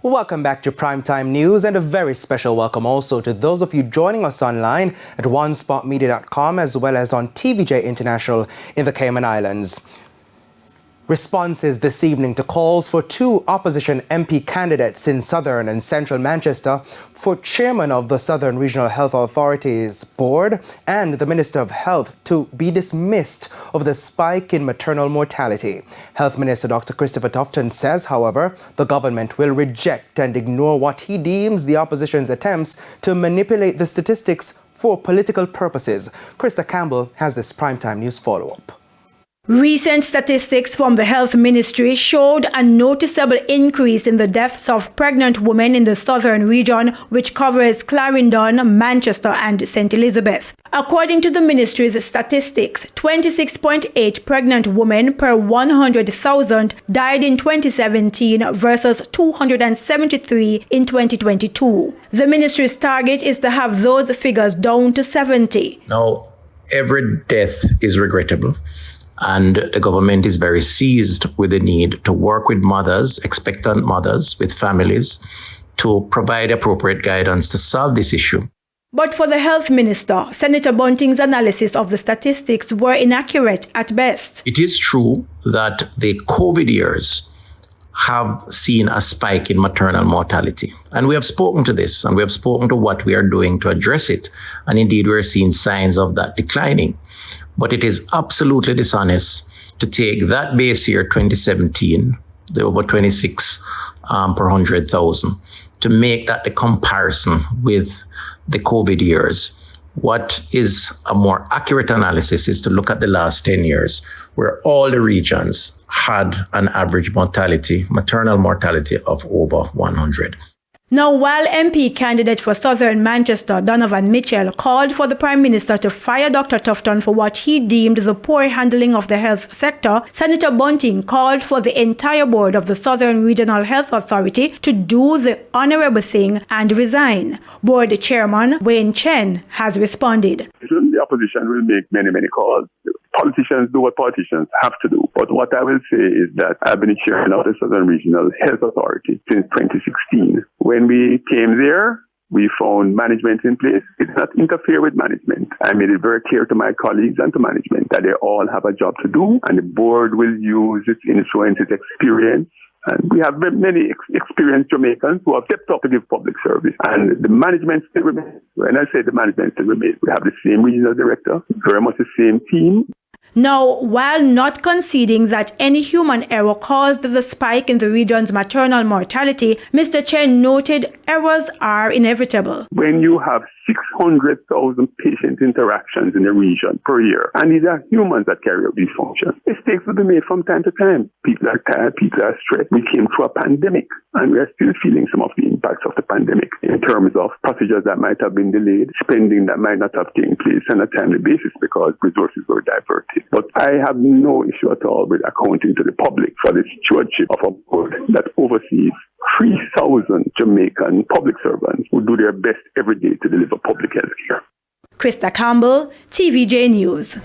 Welcome back to Primetime News, and a very special welcome also to those of you joining us online at onespotmedia.com as well as on TVJ International in the Cayman Islands. Responses this evening to calls for two opposition MP candidates in southern and central Manchester for chairman of the Southern Regional Health Authorities Board and the Minister of Health to be dismissed of the spike in maternal mortality. Health Minister Dr. Christopher Tufton says, however, the government will reject and ignore what he deems the opposition's attempts to manipulate the statistics for political purposes. Krista Campbell has this Primetime News follow-up. Recent statistics from the Health Ministry showed a noticeable increase in the deaths of pregnant women in the southern region, which covers Clarendon, Manchester and St. Elizabeth. According to the ministry's statistics, 26.8 pregnant women per 100,000 died in 2017 versus 273 in 2022. The ministry's target is to have those figures down to 70. Now, every death is regrettable. And the government is very seized with the need to work with mothers, expectant mothers, with families, to provide appropriate guidance to solve this issue. But for the health minister, Senator Bunting's analysis of the statistics were inaccurate at best. It is true that the COVID years have seen a spike in maternal mortality. And we have spoken to this, and we have spoken to what we are doing to address it. And indeed, we're seeing signs of that declining. But it is absolutely dishonest to take that base year, 2017, the over 26 per 100,000, to make that the comparison with the COVID years. What is a more accurate analysis is to look at the last 10 years, where all the regions had an average mortality, maternal mortality of over 100. Now, while MP candidate for Southern Manchester, Donovan Mitchell, called for the Prime Minister to fire Dr. Tufton for what he deemed the poor handling of the health sector, Senator Bunting called for the entire board of the Southern Regional Health Authority to do the honorable thing and resign. Board Chairman Wayne Chen has responded. The opposition will make many calls. Politicians do what politicians have to do. But what I will say is that I've been chairman of the Southern Regional Health Authority since 2016. When we came there, we found management in place. It did not interfere with management. I made it very clear to my colleagues and to management that they all have a job to do, and the board will use its influence, its experience. And we have many experienced Jamaicans who have stepped up to give public service. And the management still remains. When I say the management still remains, we have the same regional director, very much the same team. Now, while not conceding that any human error caused the spike in the region's maternal mortality, Mr. Chen noted errors are inevitable. When you have 600,000 patient interactions in the region per year, and these are humans that carry out these functions, mistakes will be made from time to time. People are tired, people are stressed. We came through a pandemic, and we are still feeling some of the impacts of the pandemic in terms of procedures that might have been delayed, spending that might not have taken place on a timely basis because resources were diverted. But I have no issue at all with accounting to the public for the stewardship of a board that oversees 3,000 Jamaican public servants who do their best every day to deliver public health care. Krista Campbell, TVJ News.